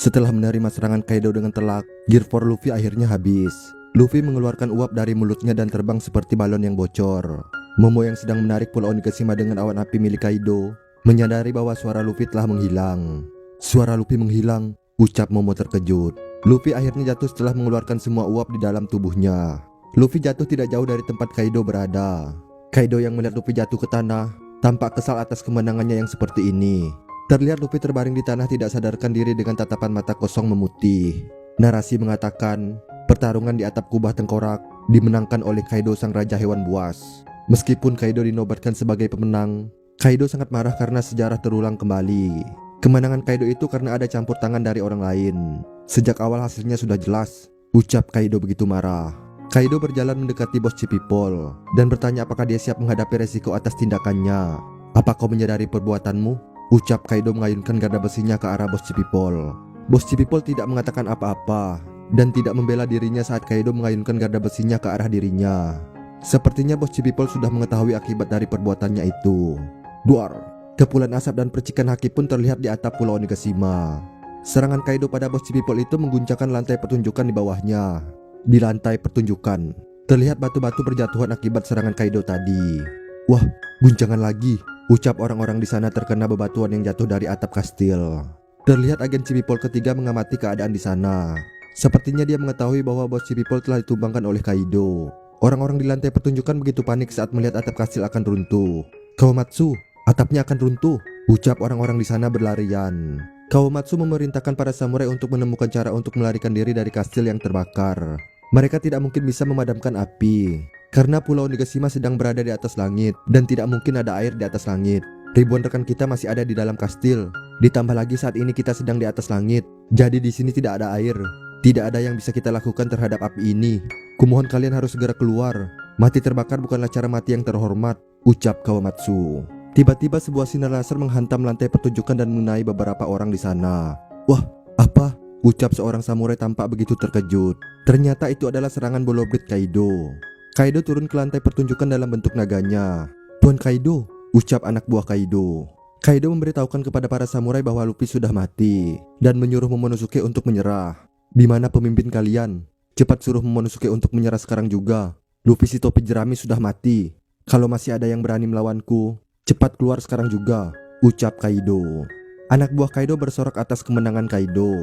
Setelah menerima serangan Kaido dengan telak, Gear 4 Luffy akhirnya habis. Luffy mengeluarkan uap dari mulutnya dan terbang seperti balon yang bocor. Momo yang sedang menarik Pulau Onigashima dengan awan api milik Kaido menyadari bahwa suara Luffy telah menghilang. Suara Luffy menghilang, ucap Momo terkejut. Luffy akhirnya jatuh setelah mengeluarkan semua uap di dalam tubuhnya. Luffy jatuh tidak jauh dari tempat Kaido berada. Kaido yang melihat Luffy jatuh ke tanah tampak kesal atas kemenangannya yang seperti ini. Terlihat Luffy terbaring di tanah tidak sadarkan diri dengan tatapan mata kosong memutih. Narasi mengatakan pertarungan di atap kubah tengkorak dimenangkan oleh Kaido sang raja hewan buas. Meskipun Kaido dinobatkan sebagai pemenang, Kaido sangat marah karena sejarah terulang kembali. Kemenangan Kaido itu karena ada campur tangan dari orang lain. Sejak awal hasilnya sudah jelas, ucap Kaido begitu marah. Kaido berjalan mendekati bos Cipipol dan bertanya apakah dia siap menghadapi resiko atas tindakannya. Apa kau menyadari perbuatanmu? Ucap Kaido mengayunkan garda besinya ke arah bos Cipipol. Bos Cipipol tidak mengatakan apa-apa dan tidak membela dirinya saat Kaido mengayunkan garda besinya ke arah dirinya. Sepertinya bos Cipipol sudah mengetahui akibat dari perbuatannya itu. Duar, kepulan asap dan percikan haki pun terlihat di atap Pulau Onigashima. Serangan Kaido pada bos Cipipol itu mengguncangkan lantai pertunjukan di bawahnya. Di lantai pertunjukan terlihat batu-batu berjatuhan akibat serangan Kaido tadi. Wah, guncangan lagi, ucap orang-orang di sana terkena bebatuan yang jatuh dari atap kastil. Terlihat agen Cipipol ketiga mengamati keadaan di sana. Sepertinya dia mengetahui bahwa bos Cipipol telah ditumbangkan oleh Kaido. Orang-orang di lantai pertunjukan begitu panik saat melihat atap kastil akan runtuh. Kawamatsu, atapnya akan runtuh, ucap orang-orang di sana berlarian. Kawamatsu memerintahkan para samurai untuk menemukan cara untuk melarikan diri dari kastil yang terbakar. Mereka tidak mungkin bisa memadamkan api karena Pulau Onigashima sedang berada di atas langit dan tidak mungkin ada air di atas langit. Ribuan rekan kita masih ada di dalam kastil. Ditambah lagi saat ini kita sedang di atas langit. Jadi di sini tidak ada air. Tidak ada yang bisa kita lakukan terhadap api ini. Kumohon kalian harus segera keluar. Mati terbakar bukanlah cara mati yang terhormat, ucap Kawamatsu. Tiba-tiba sebuah sinar laser menghantam lantai pertunjukan dan mengenai beberapa orang di sana. Wah, apa? Ucap seorang samurai tampak begitu terkejut. Ternyata itu adalah serangan Bolobrit Kaido. Kaido turun ke lantai pertunjukan dalam bentuk naganya. Tuan Kaido, ucap anak buah Kaido. Kaido memberitahukan kepada para samurai bahwa Luffy sudah mati dan menyuruh Momonosuke untuk menyerah. Di mana pemimpin kalian? Cepat suruh Momonosuke untuk menyerah sekarang juga. Luffy si topi jerami sudah mati. Kalau masih ada yang berani melawanku, cepat keluar sekarang juga, ucap Kaido. Anak buah Kaido bersorak atas kemenangan Kaido.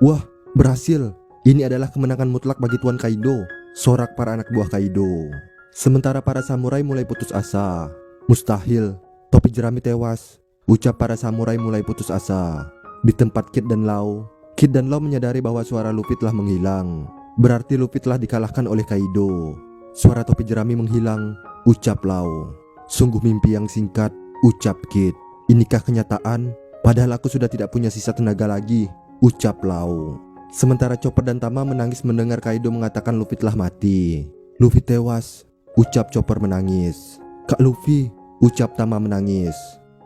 Wah, berhasil. Ini adalah kemenangan mutlak bagi Tuan Kaido, sorak para anak buah Kaido. Sementara para samurai mulai putus asa. Mustahil, topi jerami tewas, ucap para samurai mulai putus asa. Di tempat Kid dan Law menyadari bahwa suara Luffy telah menghilang. Berarti Luffy telah dikalahkan oleh Kaido. Suara topi jerami menghilang, ucap Law. Sungguh mimpi yang singkat, ucap Kid. Inikah kenyataan? Padahal aku sudah tidak punya sisa tenaga lagi, ucap Law. Sementara Chopper dan Tama menangis mendengar Kaido mengatakan Luffy telah mati. Luffy tewas, ucap Chopper menangis. Kak Luffy, ucap Tama menangis.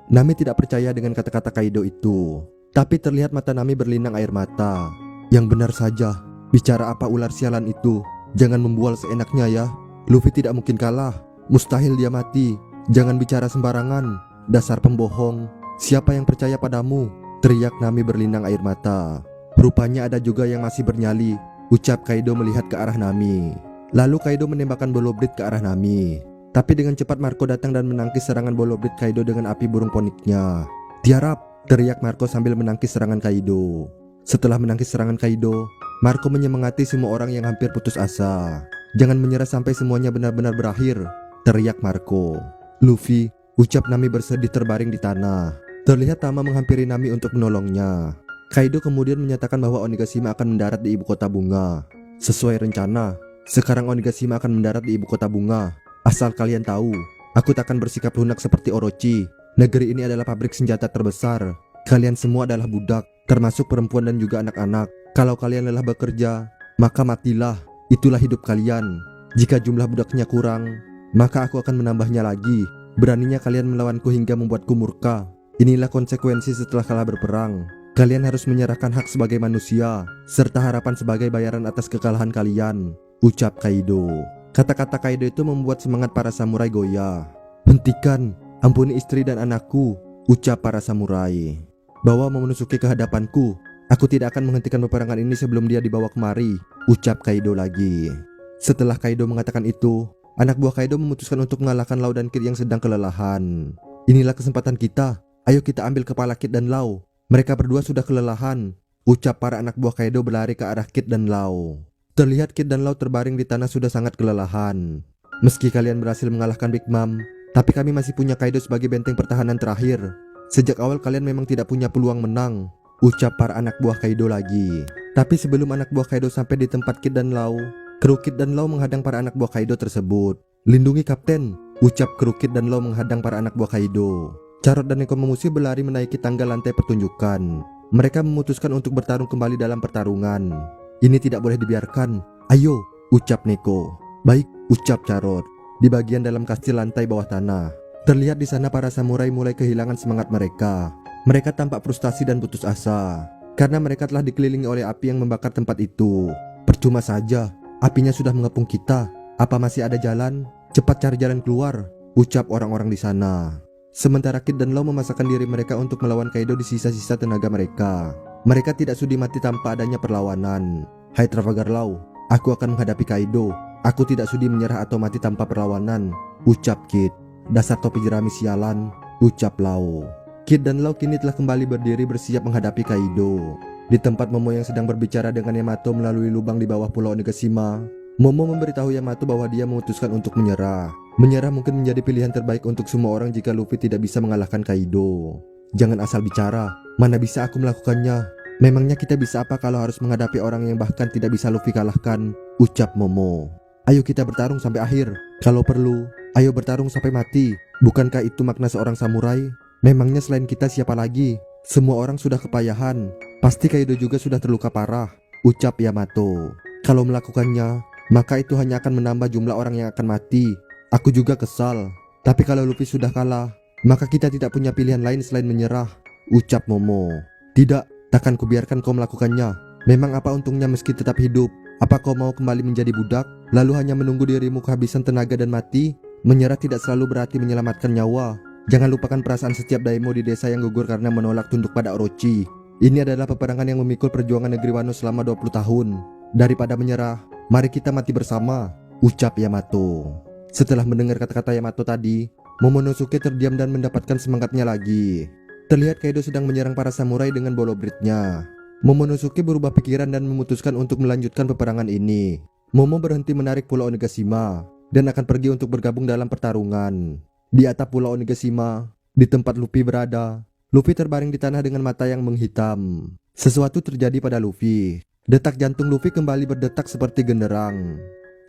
Nami tidak percaya dengan kata-kata Kaido itu. Tapi terlihat mata Nami berlinang air mata. Yang benar saja, bicara apa ular sialan itu? Jangan membual seenaknya ya. Luffy tidak mungkin kalah. Mustahil dia mati. Jangan bicara sembarangan. Dasar pembohong. Siapa yang percaya padamu? Teriak Nami berlinang air mata. Rupanya ada juga yang masih bernyali, ucap Kaido melihat ke arah Nami. Lalu Kaido menembakkan Bolobrit ke arah Nami. Tapi dengan cepat Marco datang dan menangkis serangan Bolobrit Kaido dengan api burung poniknya. Tiarap, teriak Marco sambil menangkis serangan Kaido. Setelah menangkis serangan Kaido, Marco menyemangati semua orang yang hampir putus asa. Jangan menyerah sampai semuanya benar-benar berakhir, teriak Marco. Luffy, ucap Nami bersedih terbaring di tanah. Terlihat Tama menghampiri Nami untuk menolongnya. Kaido kemudian menyatakan bahwa Onigashima akan mendarat di ibu kota bunga. Sesuai rencana, sekarang Onigashima akan mendarat di ibu kota bunga. Asal kalian tahu, aku takkan bersikap lunak seperti Orochi. Negeri ini adalah pabrik senjata terbesar. Kalian semua adalah budak, termasuk perempuan dan juga anak-anak. Kalau kalian lelah bekerja, maka matilah. Itulah hidup kalian. Jika jumlah budaknya kurang, maka aku akan menambahnya lagi. Beraninya kalian melawanku hingga membuatku murka. Inilah konsekuensi setelah kalah berperang. Kalian harus menyerahkan hak sebagai manusia, serta harapan sebagai bayaran atas kekalahan kalian, ucap Kaido. Kata-kata Kaido itu membuat semangat para samurai goyah. Hentikan, ampuni istri dan anakku, ucap para samurai. Bawa Momonosuke ke hadapanku, Aku tidak akan menghentikan peperangan ini sebelum dia dibawa kemari, ucap Kaido lagi. Setelah Kaido mengatakan itu, anak buah Kaido memutuskan untuk mengalahkan Lau dan Kid yang sedang kelelahan. Inilah kesempatan kita, ayo kita ambil kepala Kid dan Lau. Mereka berdua sudah kelelahan, ucap para anak buah Kaido berlari ke arah Kid dan Lau. Terlihat Kid dan Lau terbaring di tanah sudah sangat kelelahan. Meski kalian berhasil mengalahkan Big Mom, tapi kami masih punya Kaido sebagai benteng pertahanan terakhir. Sejak awal kalian memang tidak punya peluang menang, ucap para anak buah Kaido lagi. Tapi sebelum anak buah Kaido sampai di tempat Kid dan Lau, kru Kid dan Lau menghadang para anak buah Kaido tersebut. Lindungi Kapten, ucap kru Kid dan Lau menghadang para anak buah Kaido. Carrot dan Nekomamushi berlari menaiki tangga lantai pertunjukan. Mereka memutuskan untuk bertarung kembali dalam pertarungan. Ini tidak boleh dibiarkan. Ayo, ucap Neko. Baik, ucap Carrot. Di bagian dalam kastil lantai bawah tanah, terlihat di sana para samurai mulai kehilangan semangat mereka. Mereka tampak frustasi dan putus asa karena mereka telah dikelilingi oleh api yang membakar tempat itu. Percuma saja, apinya sudah mengepung kita. Apa masih ada jalan? Cepat cari jalan keluar, ucap orang-orang di sana. Sementara Kid dan Lau memasakkan diri mereka untuk melawan Kaido di sisa-sisa tenaga mereka. Mereka tidak sudi mati tanpa adanya perlawanan. Hai Trafalgar Law, aku akan menghadapi Kaido. Aku tidak sudi menyerah atau mati tanpa perlawanan, ucap Kid. Dasar topi jerami sialan, ucap Lau. Kid dan Lau kini telah kembali berdiri bersiap menghadapi Kaido. Di tempat Momo yang sedang berbicara dengan Yamato melalui lubang di bawah pulau Onigashima, Momo memberitahu Yamato bahwa dia memutuskan untuk menyerah. Menyerah mungkin menjadi pilihan terbaik untuk semua orang jika Luffy tidak bisa mengalahkan Kaido. Jangan asal bicara, mana bisa aku melakukannya? Memangnya kita bisa apa kalau harus menghadapi orang yang bahkan tidak bisa Luffy kalahkan, ucap Momo. Ayo kita bertarung sampai akhir. Kalau perlu, ayo bertarung sampai mati. Bukankah itu makna seorang samurai? Memangnya selain kita siapa lagi? Semua orang sudah kepayahan. Pasti Kaido juga sudah terluka parah, ucap Yamato. Kalau melakukannya, maka itu hanya akan menambah jumlah orang yang akan mati. Aku juga kesal. Tapi kalau Luffy sudah kalah, maka kita tidak punya pilihan lain selain menyerah, ucap Momo. Tidak, takkan kubiarkan kau melakukannya. Memang apa untungnya meski tetap hidup? Apa kau mau kembali menjadi budak, lalu hanya menunggu dirimu kehabisan tenaga dan mati? Menyerah tidak selalu berarti menyelamatkan nyawa. Jangan lupakan perasaan setiap daimyo di desa yang gugur karena menolak tunduk pada Orochi. Ini adalah peperangan yang memikul perjuangan negeri Wano selama 20 tahun. Daripada menyerah, mari kita mati bersama, ucap Yamato. Setelah mendengar kata-kata Yamato tadi, Momonosuke terdiam dan mendapatkan semangatnya lagi. Terlihat Kaido sedang menyerang para samurai dengan bolo bridge-nya. Momonosuke berubah pikiran dan memutuskan untuk melanjutkan peperangan ini. Momo berhenti menarik pulau Onigashima dan akan pergi untuk bergabung dalam pertarungan. Di atap pulau Onigashima, di tempat Luffy berada, Luffy terbaring di tanah dengan mata yang menghitam. Sesuatu terjadi pada Luffy. Detak jantung Luffy kembali berdetak seperti genderang.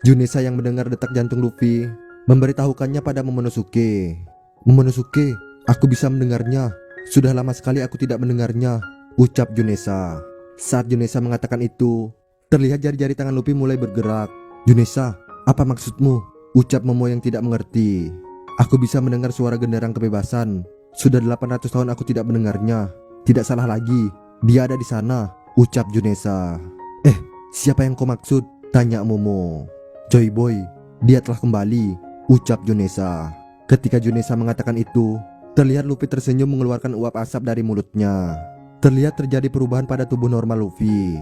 Junesa yang mendengar detak jantung Luffy memberitahukannya pada Momonosuke. Momonosuke, aku bisa mendengarnya. Sudah lama sekali aku tidak mendengarnya, ucap Junesa. Saat Junesa mengatakan itu, terlihat jari-jari tangan Luffy mulai bergerak. Junesa, apa maksudmu? Ucap Momo yang tidak mengerti. Aku bisa mendengar suara genderang kebebasan. Sudah 800 tahun aku tidak mendengarnya. Tidak salah lagi, dia ada di sana, ucap Junesa. Siapa yang kau maksud? Tanya Momo. Joy Boy, dia telah kembali, ucap Junesa. Ketika Junesa mengatakan itu, terlihat Luffy tersenyum mengeluarkan uap asap dari mulutnya. Terlihat terjadi perubahan pada tubuh normal Luffy.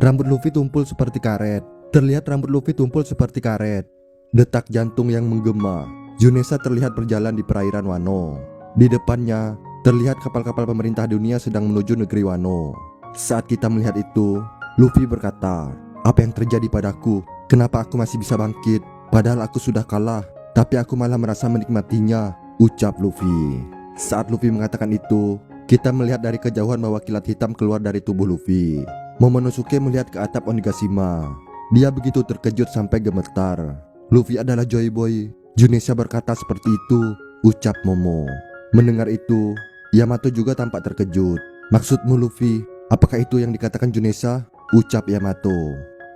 Rambut Luffy tumpul seperti karet. Terlihat rambut Luffy tumpul seperti karet. Detak jantung yang menggema. Junesa terlihat berjalan di perairan Wano. Di depannya, terlihat kapal-kapal pemerintah dunia sedang menuju negeri Wano. Saat kita melihat itu, Luffy berkata, apa yang terjadi padaku? Kenapa aku masih bisa bangkit? Padahal aku sudah kalah, tapi aku malah merasa menikmatinya, ucap Luffy. Saat Luffy mengatakan itu, kita melihat dari kejauhan bahwa kilat hitam keluar dari tubuh Luffy. Momonosuke melihat ke atap Onigashima. Dia begitu terkejut sampai gemetar. Luffy adalah Joy Boy. Junesa berkata seperti itu, ucap Momo. Mendengar itu, Yamato juga tampak terkejut. Maksudmu Luffy, apakah itu yang dikatakan Junesa? Ucap Yamato.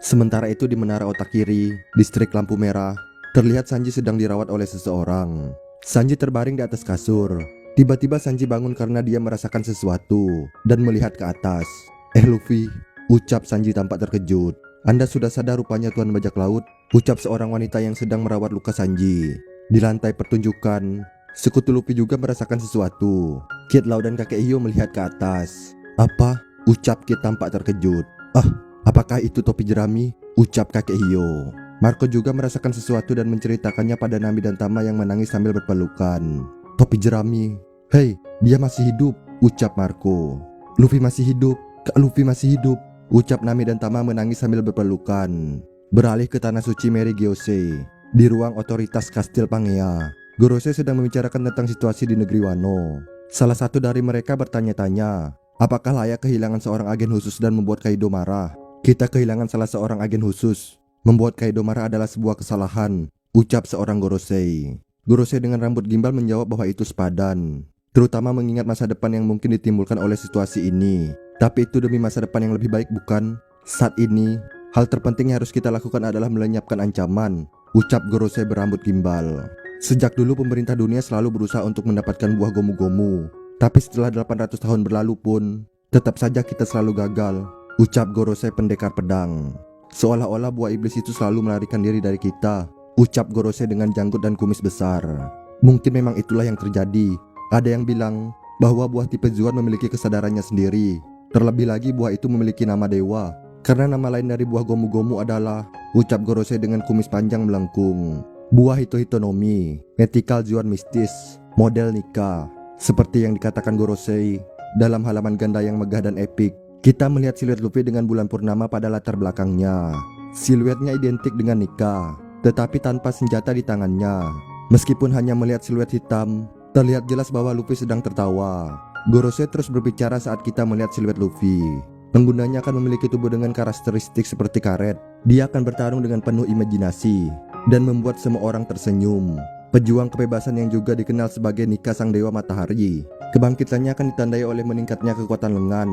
Sementara itu di menara otak kiri, distrik lampu merah, terlihat Sanji sedang dirawat oleh seseorang. Sanji terbaring di atas kasur. Tiba-tiba Sanji bangun karena dia merasakan sesuatu dan melihat ke atas. Luffy, ucap Sanji tampak terkejut. Anda sudah sadar rupanya Tuan Bajak Laut, ucap seorang wanita yang sedang merawat luka Sanji. Di lantai pertunjukan, sekutu Luffy juga merasakan sesuatu. Kid Lau dan kakek Hio melihat ke atas. Apa? ucap Kit tampak terkejut. "Ah, apakah itu topi jerami?" ucap kakek Hio. Marco juga merasakan sesuatu dan menceritakannya pada Nami dan Tama yang menangis sambil berpelukan. "Topi jerami. Hei, dia masih hidup," ucap Marco. "Luffy masih hidup, Kak Luffy masih hidup," ucap Nami dan Tama menangis sambil berpelukan. Beralih ke tanah suci Mary Gyosei. Di ruang otoritas Kastil Pangea, Gorosei sedang membicarakan tentang situasi di negeri Wano. Salah satu dari mereka bertanya-tanya, apakah layak kehilangan seorang agen khusus dan membuat Kaido marah? "Kita kehilangan salah seorang agen khusus. Membuat Kaido marah adalah sebuah kesalahan," ucap seorang Gorosei. Gorosei dengan rambut gimbal menjawab bahwa itu sepadan, terutama mengingat masa depan yang mungkin ditimbulkan oleh situasi ini. "Tapi itu demi masa depan yang lebih baik, bukan? Saat ini, hal terpenting yang harus kita lakukan adalah melenyapkan ancaman," ucap Gorosei berambut gimbal. "Sejak dulu pemerintah dunia selalu berusaha untuk mendapatkan buah gomu-gomu. Tapi setelah 800 tahun berlalu pun, tetap saja kita selalu gagal," ucap Gorosei pendekar pedang. "Seolah-olah buah iblis itu selalu melarikan diri dari kita," ucap Gorosei dengan janggut dan kumis besar. "Mungkin memang itulah yang terjadi. Ada yang bilang bahwa buah tipe Zuan memiliki kesadarannya sendiri. Terlebih lagi buah itu memiliki nama dewa. Karena nama lain dari buah gomu-gomu adalah," ucap Gorosei dengan kumis panjang melengkung, "buah Hitohitonomi, Mythical Zuan Mistis, model Nika." Seperti yang dikatakan Gorosei, dalam halaman ganda yang megah dan epik, kita melihat siluet Luffy dengan bulan purnama pada latar belakangnya. Siluetnya identik dengan Nika, tetapi tanpa senjata di tangannya. Meskipun hanya melihat siluet hitam, terlihat jelas bahwa Luffy sedang tertawa. Gorosei terus berbicara saat kita melihat siluet Luffy. Penggunanya akan memiliki tubuh dengan karakteristik seperti karet. Dia akan bertarung dengan penuh imajinasi dan membuat semua orang tersenyum. Pejuang kebebasan yang juga dikenal sebagai Nika sang dewa matahari. Kebangkitannya akan ditandai oleh meningkatnya kekuatan lengan,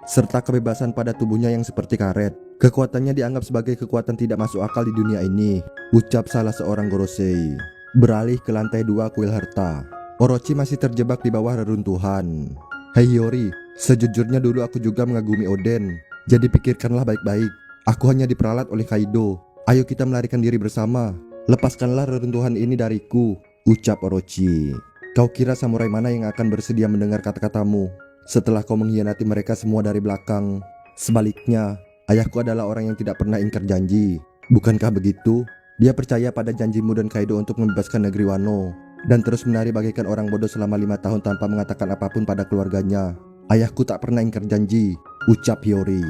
serta kebebasan pada tubuhnya yang seperti karet. Kekuatannya dianggap sebagai kekuatan tidak masuk akal di dunia ini, ucap salah seorang Gorosei. Beralih ke lantai 2 kuil harta. Orochi masih terjebak di bawah reruntuhan. "Hei Hiyori, sejujurnya dulu aku juga mengagumi Oden. Jadi pikirkanlah baik-baik. Aku hanya diperalat oleh Kaido. Ayo kita melarikan diri bersama. Lepaskanlah reruntuhan ini dariku," ucap Orochi. "Kau kira samurai mana yang akan bersedia mendengar kata-katamu setelah kau mengkhianati mereka semua dari belakang? Sebaliknya, ayahku adalah orang yang tidak pernah ingkar janji. Bukankah begitu? Dia percaya pada janjimu dan Kaido untuk membebaskan negeri Wano, dan terus menari bagaikan orang bodoh selama 5 tahun tanpa mengatakan apapun pada keluarganya. Ayahku tak pernah ingkar janji," ucap Hiyori.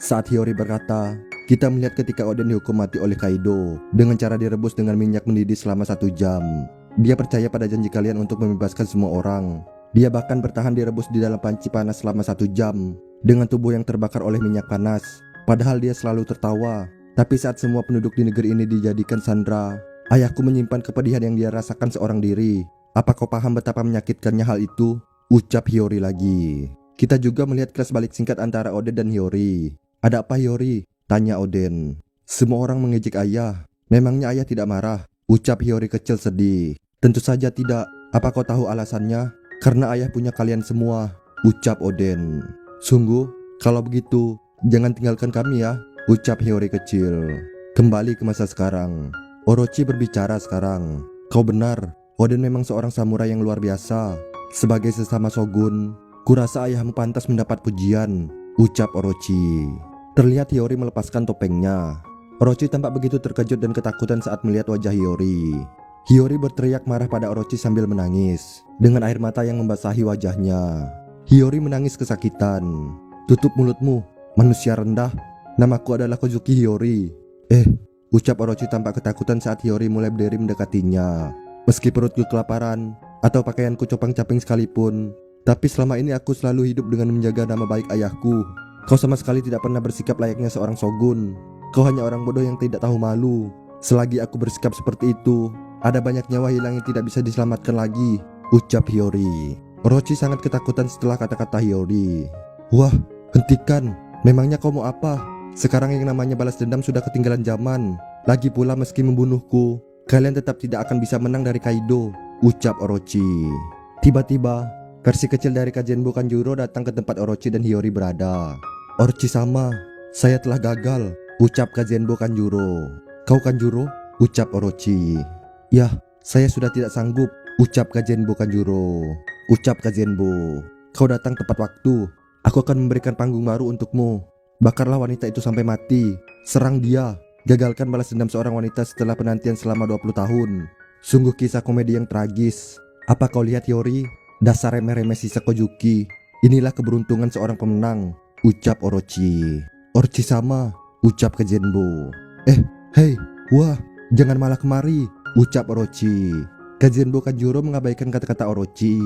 Saat Hiyori berkata, kita melihat ketika Oden dihukum mati oleh Kaido dengan cara direbus dengan minyak mendidih selama 1 jam. Dia percaya pada janji kalian untuk membebaskan semua orang. Dia bahkan bertahan direbus di dalam panci panas selama 1 jam dengan tubuh yang terbakar oleh minyak panas. Padahal dia selalu tertawa. Tapi saat semua penduduk di negeri ini dijadikan sandera, ayahku menyimpan kepedihan yang dia rasakan seorang diri. Apa kau paham betapa menyakitkannya hal itu? Ucap Hiyori lagi. Kita juga melihat kelas balik singkat antara Oden dan Hiyori. Ada apa Hiyori? Tanya Oden. Semua orang mengejek ayah. Memangnya ayah tidak marah? Ucap Hiyori kecil sedih. Tentu saja tidak. Apa kau tahu alasannya? Karena ayah punya kalian semua. Ucap Oden. Sungguh? Kalau begitu, jangan tinggalkan kami ya. Ucap Hiyori kecil. Kembali ke masa sekarang. Orochi berbicara sekarang. Kau benar. Oden memang seorang samurai yang luar biasa. Sebagai sesama shogun, kurasa ayahmu pantas mendapat pujian. Ucap Orochi. Terlihat Hiyori melepaskan topengnya. Orochi tampak begitu terkejut dan ketakutan saat melihat wajah Hiyori. Hiyori berteriak marah pada Orochi sambil menangis, dengan air mata yang membasahi wajahnya. Hiyori menangis kesakitan. Tutup mulutmu, manusia rendah. Namaku adalah Kozuki Hiyori. Ucap Orochi tampak ketakutan saat Hiyori mulai berdiri mendekatinya. Meski perutku kelaparan atau pakaianku copang-caping sekalipun, tapi selama ini aku selalu hidup dengan menjaga nama baik ayahku. Kau sama sekali tidak pernah bersikap layaknya seorang shogun. Kau hanya orang bodoh yang tidak tahu malu. Selagi aku bersikap seperti itu, ada banyak nyawa hilang yang tidak bisa diselamatkan lagi. Ucap Hiyori. Orochi sangat ketakutan setelah kata-kata Hiyori. Wah, hentikan. Memangnya kau mau apa? Sekarang yang namanya balas dendam sudah ketinggalan zaman. Lagi pula meski membunuhku, kalian tetap tidak akan bisa menang dari Kaido. Ucap Orochi. Tiba-tiba, versi kecil dari Kazenbo Kanjuro datang ke tempat Orochi dan Hiyori berada. Orochi sama, saya telah gagal. Ucap Kazenbo Kanjuro. Kau Kanjuro? Ucap Orochi. Yah, saya sudah tidak sanggup. Ucap Kazenbo Kanjuro. Ucap Kazenbo. Kau datang tepat waktu. Aku akan memberikan panggung baru untukmu. Bakarlah wanita itu sampai mati. Serang dia. Gagalkan balas dendam seorang wanita setelah penantian selama 20 tahun. Sungguh kisah komedi yang tragis. Apa kau lihat, Hiyori? Dasar remeh-remeh sisa Kojuki. Inilah keberuntungan seorang pemenang, ucap Orochi. Orochi sama, ucap Kazenbo. Hei, wah, jangan malah kemari, ucap Orochi. Kazenbo Kanjuro mengabaikan kata-kata Orochi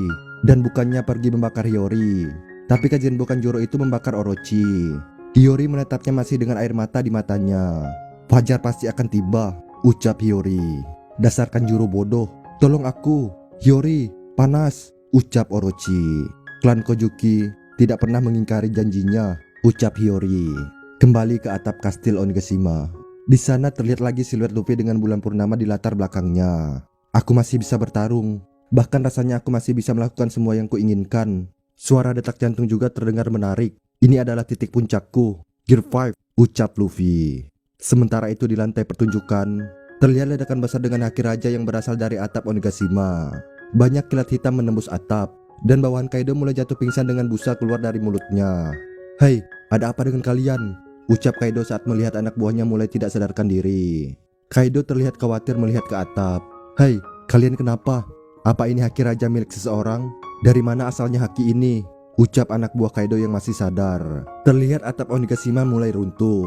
dan bukannya pergi membakar Hiyori, tapi Kazenbo Kanjuro itu membakar Orochi. Hiyori menatapnya masih dengan air mata di matanya. Fajar pasti akan tiba, ucap Hiyori. Dasar Kanjuro bodoh, tolong aku, Hiyori, panas, ucap Orochi. Klan Kojuki tidak pernah mengingkari janjinya, ucap Hiyori. Kembali ke atap kastil Onigashima. Di sana terlihat lagi siluet Luffy dengan bulan purnama di latar belakangnya. Aku masih bisa bertarung, bahkan rasanya aku masih bisa melakukan semua yang kuinginkan. Suara detak jantung juga terdengar menarik. Ini adalah titik puncakku, Gear 5, ucap Luffy. Sementara itu di lantai pertunjukan, terlihat ledakan besar dengan haki raja yang berasal dari atap Onigashima. Banyak kilat hitam menembus atap, dan bawahan Kaido mulai jatuh pingsan dengan busa keluar dari mulutnya. Hei, ada apa dengan kalian? Ucap Kaido saat melihat anak buahnya mulai tidak sadarkan diri. Kaido terlihat khawatir melihat ke atap. Hei, kalian kenapa? Apa ini haki raja milik seseorang? Dari mana asalnya haki ini? Ucap anak buah Kaido yang masih sadar. Terlihat atap Onigashima mulai runtuh,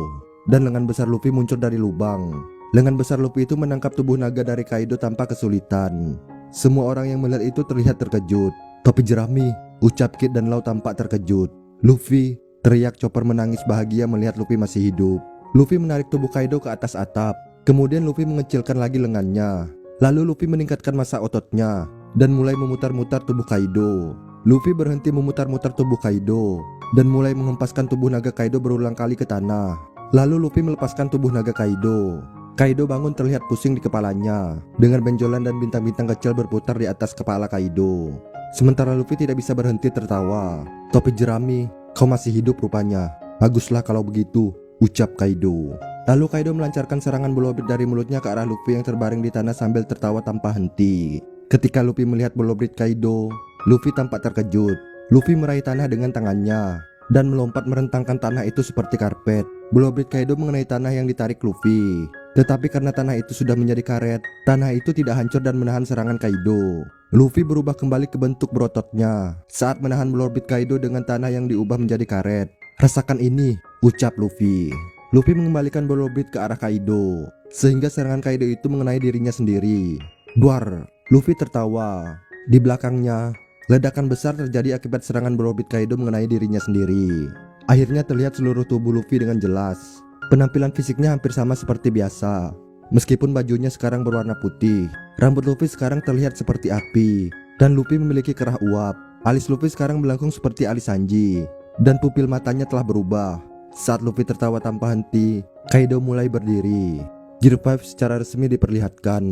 dan lengan besar Luffy muncul dari lubang. Lengan besar Luffy itu menangkap tubuh naga dari Kaido tanpa kesulitan. Semua orang yang melihat itu terlihat terkejut. Topi jerami, ucap Kid dan Law tampak terkejut. Luffy, teriak Chopper menangis bahagia melihat Luffy masih hidup. Luffy menarik tubuh Kaido ke atas atap. Kemudian Luffy mengecilkan lagi lengannya. Lalu Luffy meningkatkan massa ototnya dan mulai memutar-mutar tubuh Kaido. Luffy berhenti memutar-mutar tubuh Kaido dan mulai menghempaskan tubuh naga Kaido berulang kali ke tanah. Lalu Luffy melepaskan tubuh naga Kaido. Kaido bangun terlihat pusing di kepalanya, dengan benjolan dan bintang-bintang kecil berputar di atas kepala Kaido. Sementara Luffy tidak bisa berhenti tertawa. Topi jerami, kau masih hidup rupanya. Baguslah kalau begitu, ucap Kaido. Lalu Kaido melancarkan serangan bola brit dari mulutnya ke arah Luffy yang terbaring di tanah sambil tertawa tanpa henti. Ketika Luffy melihat bola brit Kaido, Luffy tampak terkejut. Luffy meraih tanah dengan tangannya dan melompat merentangkan tanah itu seperti karpet. Bola brit Kaido mengenai tanah yang ditarik Luffy. Tetapi karena tanah itu sudah menjadi karet, tanah itu tidak hancur dan menahan serangan Kaido. Luffy berubah kembali ke bentuk berototnya saat menahan bola brit Kaido dengan tanah yang diubah menjadi karet. Rasakan ini, ucap Luffy. Luffy mengembalikan bola brit ke arah Kaido, sehingga serangan Kaido itu mengenai dirinya sendiri. Duar, Luffy tertawa. Di belakangnya, ledakan besar terjadi akibat serangan bola brit Kaido mengenai dirinya sendiri. Akhirnya terlihat seluruh tubuh Luffy dengan jelas. Penampilan fisiknya hampir sama seperti biasa. Meskipun bajunya sekarang berwarna putih, rambut Luffy sekarang terlihat seperti api, dan Luffy memiliki kerah uap. Alis Luffy sekarang melengkung seperti alis Sanji, dan pupil matanya telah berubah. Saat Luffy tertawa tanpa henti, Kaido mulai berdiri. Gear 5 secara resmi diperlihatkan.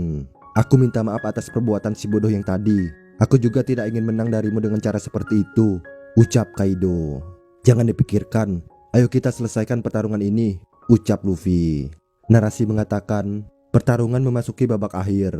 Aku minta maaf atas perbuatan si bodoh yang tadi. Aku juga tidak ingin menang darimu dengan cara seperti itu, ucap Kaido. Jangan dipikirkan, ayo kita selesaikan pertarungan ini, ucap Luffy. Narasi mengatakan, pertarungan memasuki babak akhir.